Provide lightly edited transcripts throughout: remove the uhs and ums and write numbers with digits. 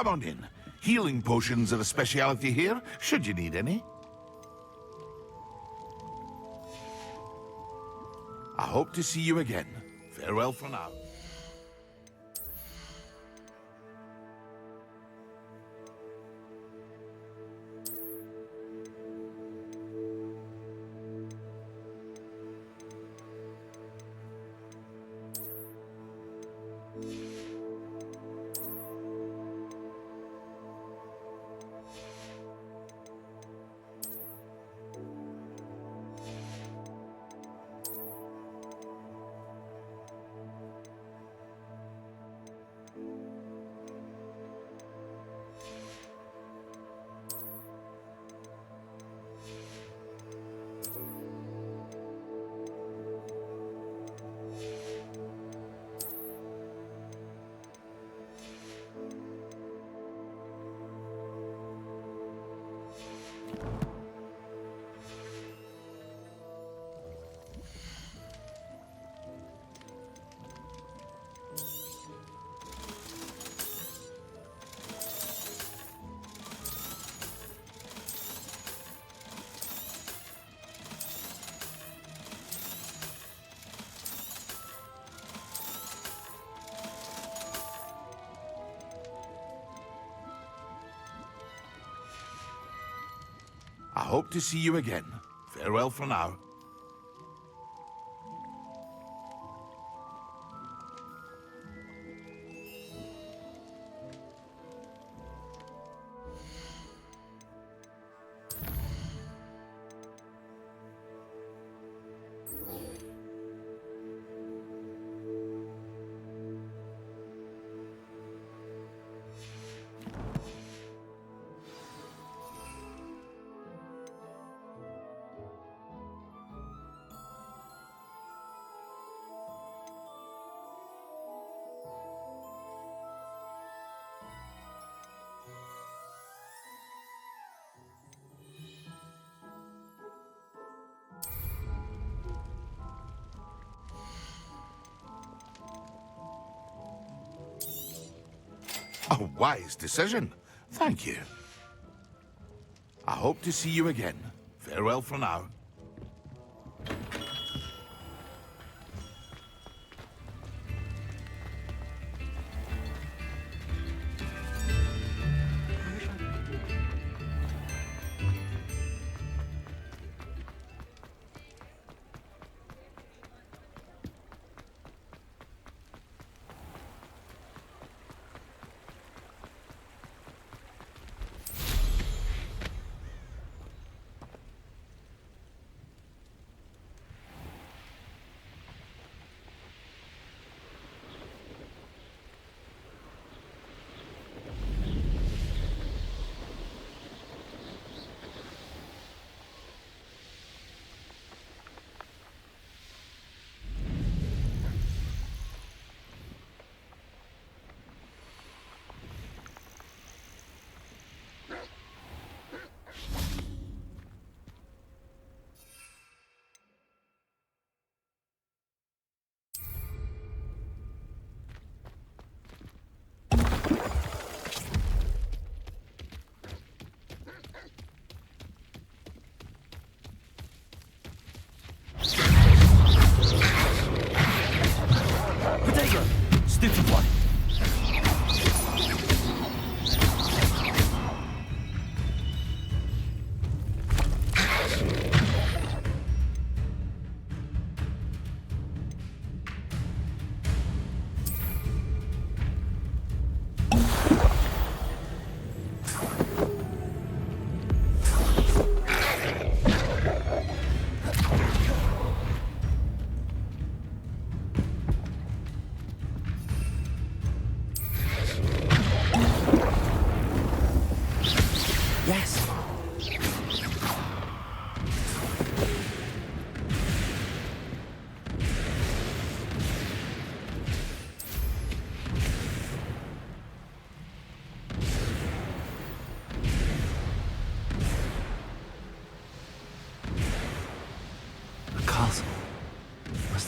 Come on in. Healing potions are a speciality here, should you need any. I hope to see you again. Farewell for now. I hope to see you again. Farewell for now. A wise decision. Thank you. I hope to see you again. Farewell for now.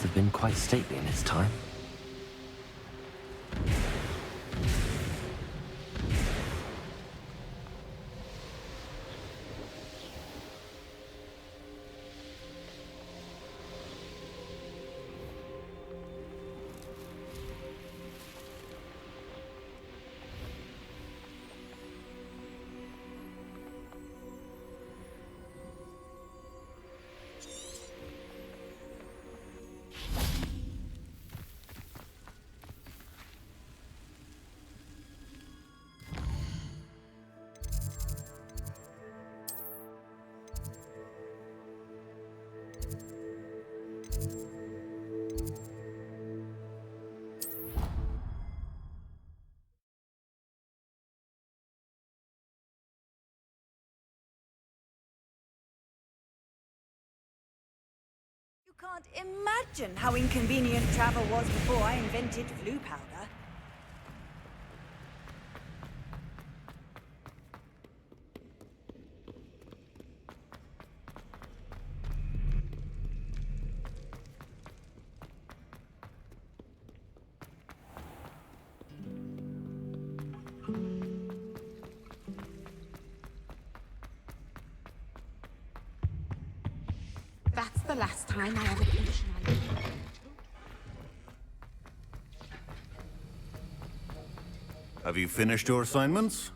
Have been quite stately in its time. You can't imagine how inconvenient travel was before I invented flu powder. That's the last time I ever finished my... Have you finished your assignments?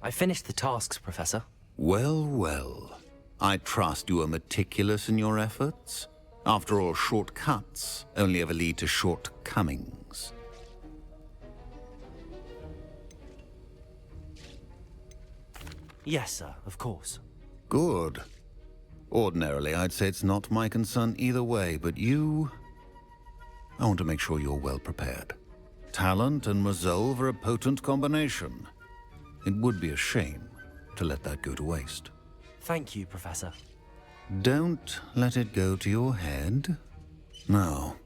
I finished the tasks, Professor. Well, well. I trust you are meticulous in your efforts. After all, shortcuts only ever lead to shortcomings. Yes, sir, of course. Good. Ordinarily, I'd say it's not my concern either way, but you... I want to make sure you're well prepared. Talent and resolve are a potent combination. It would be a shame to let that go to waste. Thank you, Professor. Don't let it go to your head. Now,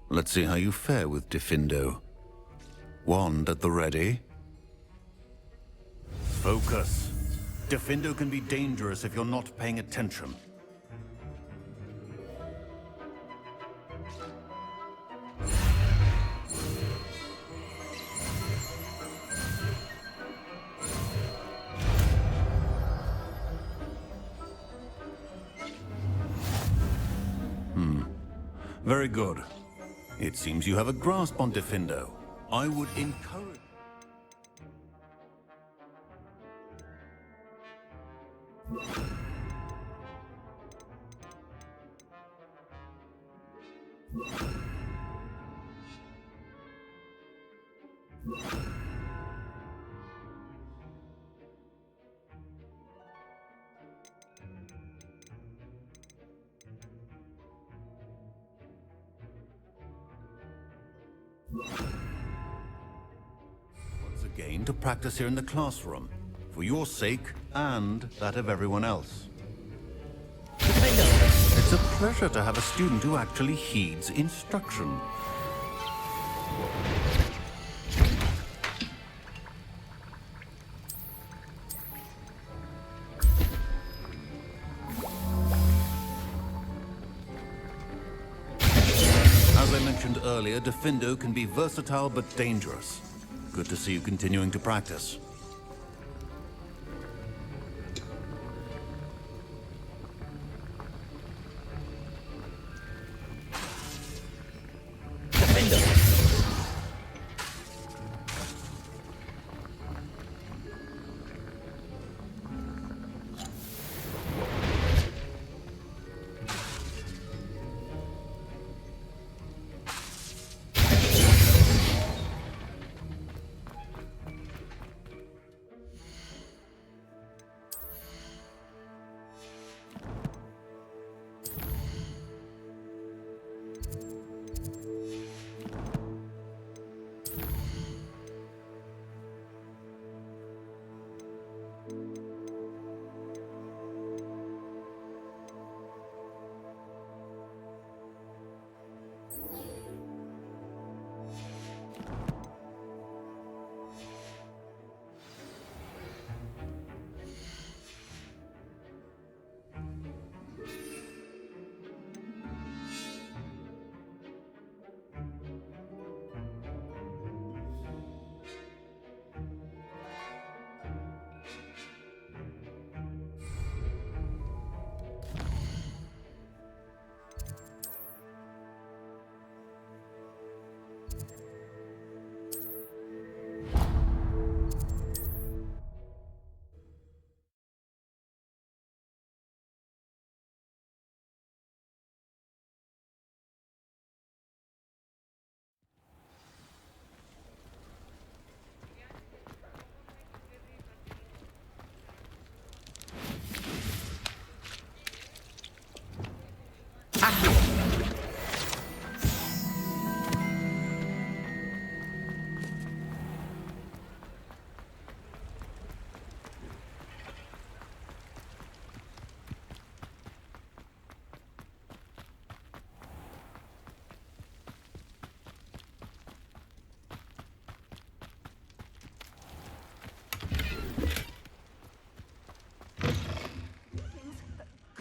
let's see how you fare with Diffindo. Wand at the ready. Focus. Diffindo can be dangerous if you're not paying attention. Very good. It seems you have a grasp on Diffindo. I would encourage... Once again, to practice here in the classroom, for your sake and that of everyone else. It's a pleasure to have a student who actually heeds instruction. As I mentioned earlier, Diffindo can be versatile but dangerous. Good to see you continuing to practice.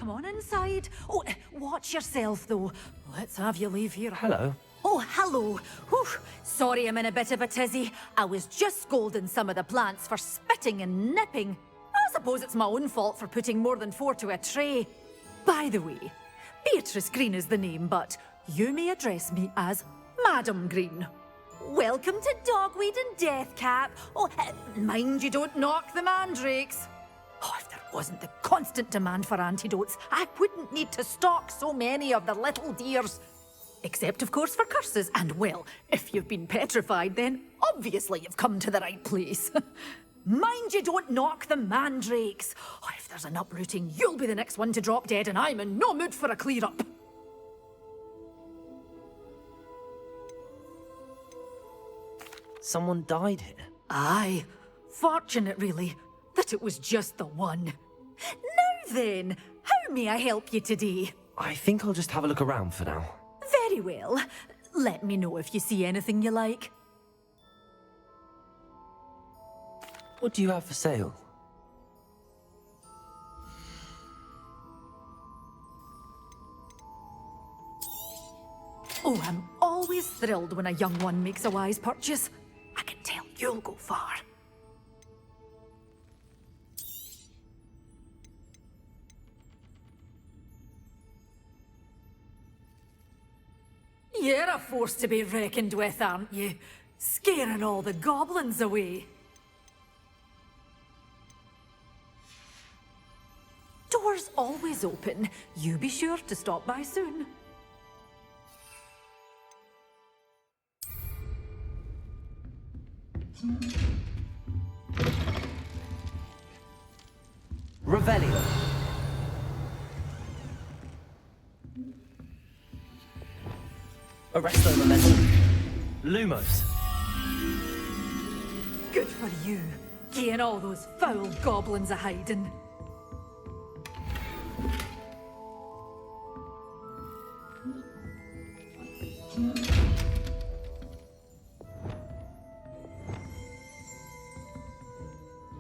come on inside. Oh, watch yourself, though. Let's have you leave here. Hello. Oh, hello. Whew. Sorry I'm in a bit of a tizzy. I was just scolding some of the plants for spitting and nipping. I suppose it's my own fault for putting more than 4 to a tray. By the way, Beatrice Green is the name, but you may address me as Madam Green. Welcome to Dogweed and Deathcap. Oh, mind you don't knock the mandrakes. Oh, if there wasn't the constant demand for antidotes, I wouldn't need to stock so many of the little dears. Except, of course, for curses. And, well, if you've been petrified, then obviously you've come to the right place. Mind you don't knock the mandrakes. Oh, if there's an uprooting, you'll be the next one to drop dead, and I'm in no mood for a clear-up. Someone died here. Aye. Fortunate, really, that it was just the one. Now then, how may I help you today? I think I'll just have a look around for now. Very well. Let me know if you see anything you like. What do you have for sale? Oh, I'm always thrilled when a young one makes a wise purchase. I can tell you'll go far. You're a force to be reckoned with, aren't you? Scaring all the goblins away. Doors always open. You be sure to stop by soon. Revelio. Arresto Momentum. Lumos. Good for you. Getting all those foul goblins a-hiding.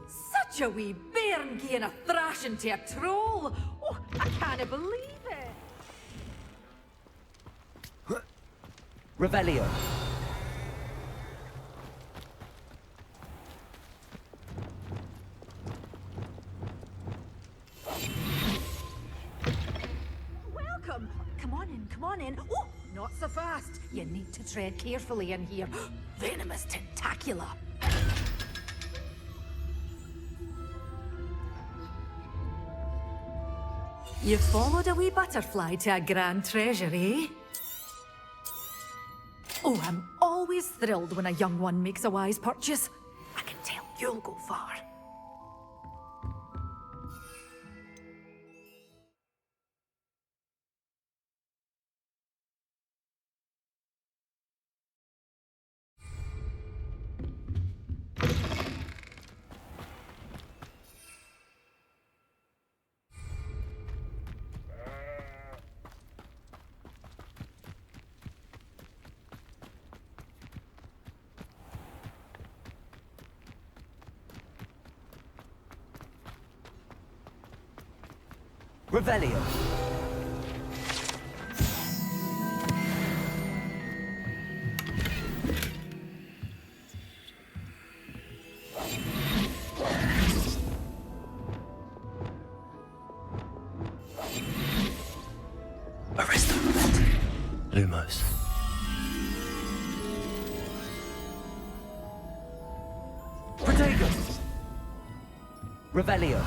Such a wee bairn giving a thrashing to a troll. Oh, I can't believe it. Revelio. Welcome. Come on in, come on in. Oh, not so fast. You need to tread carefully in here. Venomous tentacula. You followed a wee butterfly to a grand treasure, eh? Oh, I'm always thrilled when a young one makes a wise purchase. I can tell you'll go far. Revelio. Arresto Momentum. Lumos. Protego. Revelio.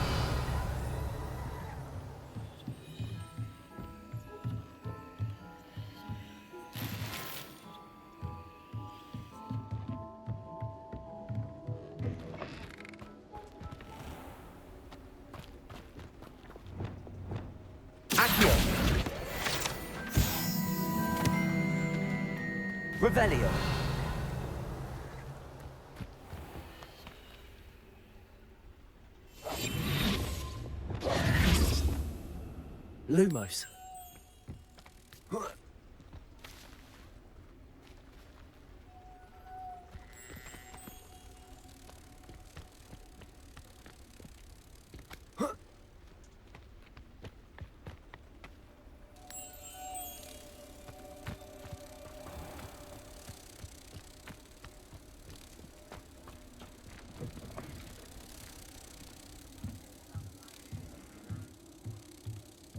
Accio. Revelio. Lumos.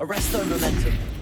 Arresto momentum.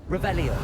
Revelio.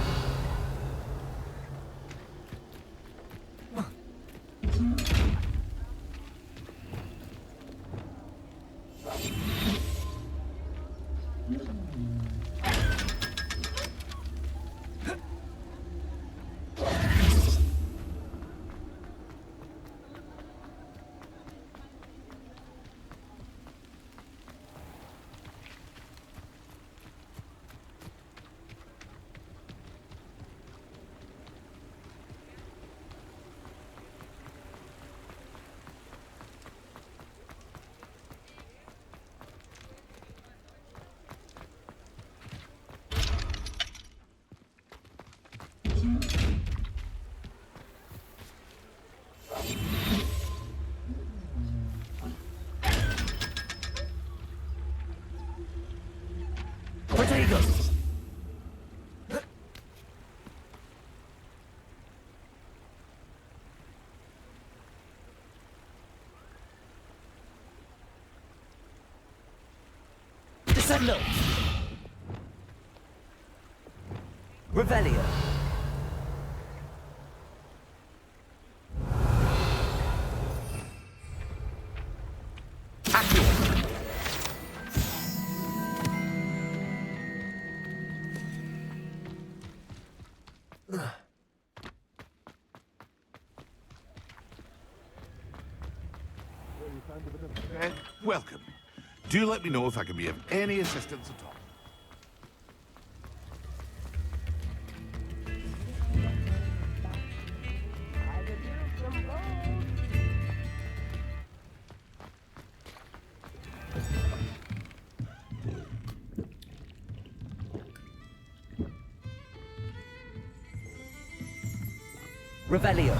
Protego. Descendo. Revelio. Welcome. Do let me know if I can be of any assistance at all. Revelio.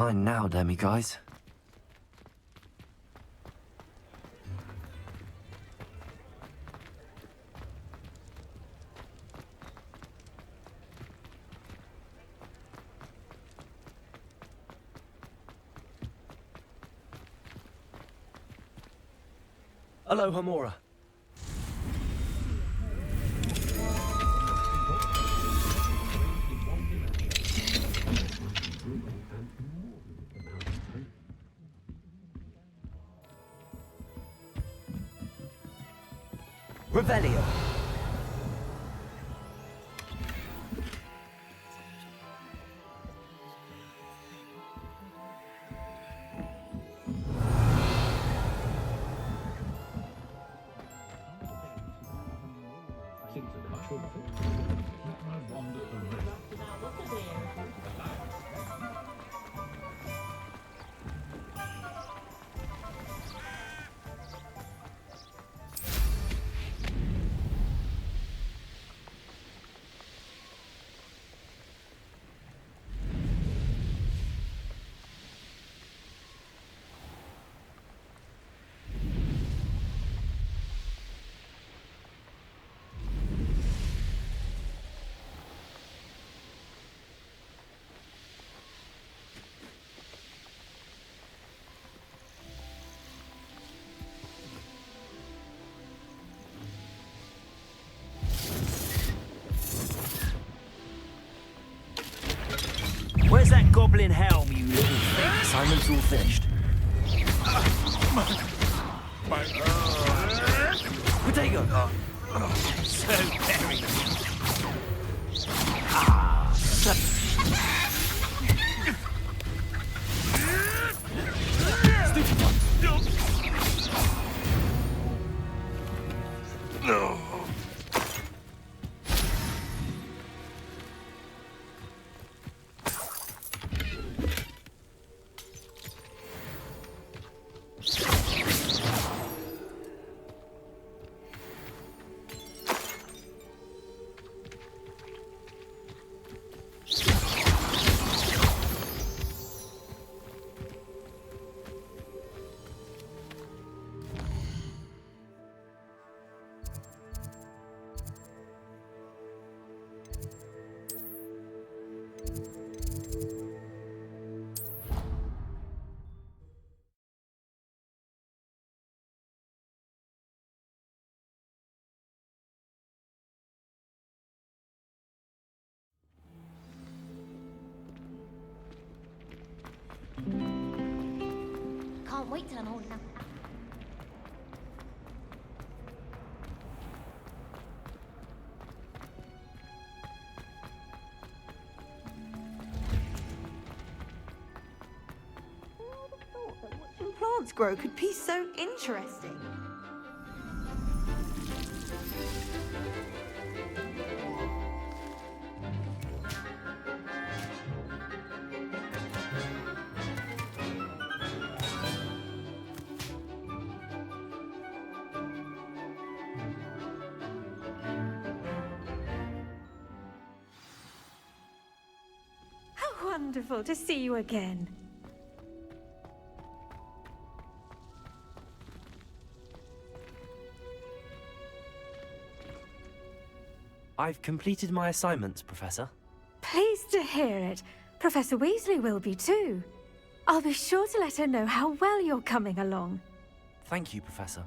Fine now, demi guys. Hello, Hamora. Revelio. Where's that goblin helm, you assignment's all finished. Potato! So very. Stupid one! No. Can't wait till I'm old enough. Watching plants grow could be so interesting. How wonderful to see you again. I've completed my assignments, Professor. Pleased to hear it. Professor Weasley will be too. I'll be sure to let her know how well you're coming along. Thank you, Professor.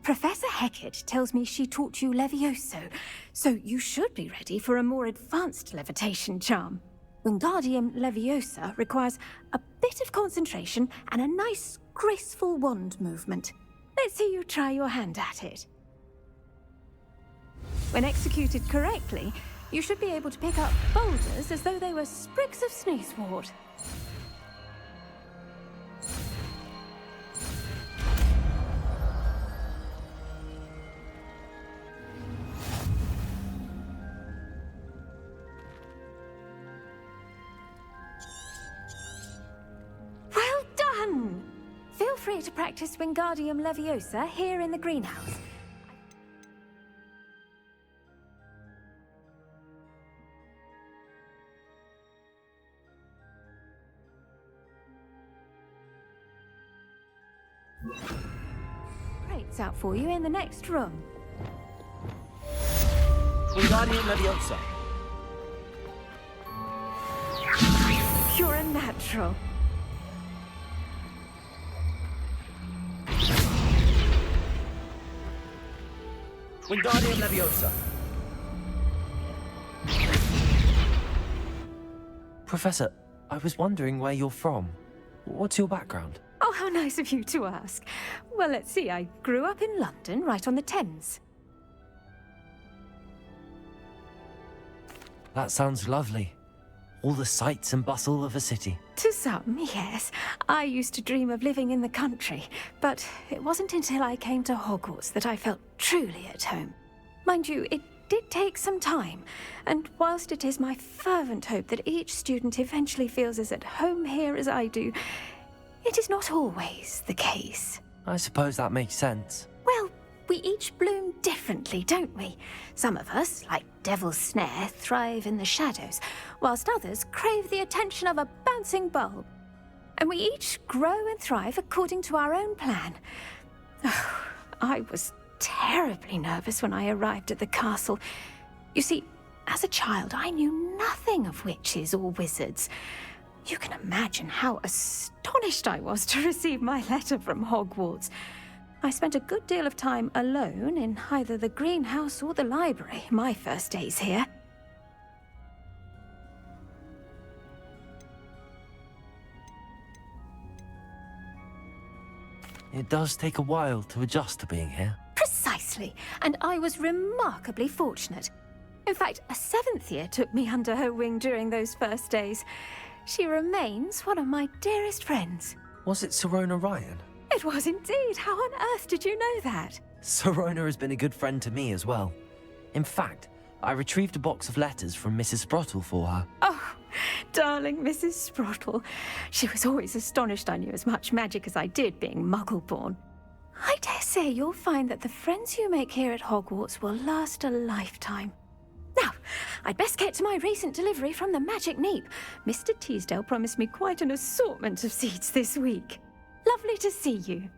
Professor Hecat tells me she taught you Levioso, so you should be ready for a more advanced levitation charm. Wingardium Leviosa requires a bit of concentration and a nice, graceful wand movement. Let's see you try your hand at it. When executed correctly, you should be able to pick up boulders as though they were sprigs of sneezewort. Well done! Feel free to practice Wingardium Leviosa here in the greenhouse. Crates out for you in the next room. Wingardium Leviosa. You're a natural. Wingardium Leviosa. Professor, I was wondering where you're from. What's your background? Oh, how nice of you to ask. Well, let's see. I grew up in London, right on the Thames. That sounds lovely. All the sights and bustle of a city. To some, yes. I used to dream of living in the country, but it wasn't until I came to Hogwarts that I felt truly at home. Mind you, it did take some time, and whilst it is my fervent hope that each student eventually feels as at home here as I do, it is not always the case. I suppose that makes sense. Well, we each bloom differently, don't we? Some of us, like Devil's Snare, thrive in the shadows, whilst others crave the attention of a bouncing bulb. And we each grow and thrive according to our own plan. Oh, I was terribly nervous when I arrived at the castle. You see, as a child, I knew nothing of witches or wizards. You can imagine how astonished I was to receive my letter from Hogwarts. I spent a good deal of time alone in either the greenhouse or the library my first days here. It does take a while to adjust to being here. Precisely, and I was remarkably fortunate. In fact, a 7th year took me under her wing during those first days. She remains one of my dearest friends. Was it Sirona Ryan? It was indeed. How on earth did you know that? Sirona has been a good friend to me as well. In fact, I retrieved a box of letters from Mrs. Sprottle for her. Oh, darling Mrs. Sprottle. She was always astonished I knew as much magic as I did, being Muggle-born. I dare say you'll find that the friends you make here at Hogwarts will last a lifetime. Now, I'd best get to my recent delivery from the Magic Neep. Mr. Teasdale promised me quite an assortment of seeds this week. Lovely to see you.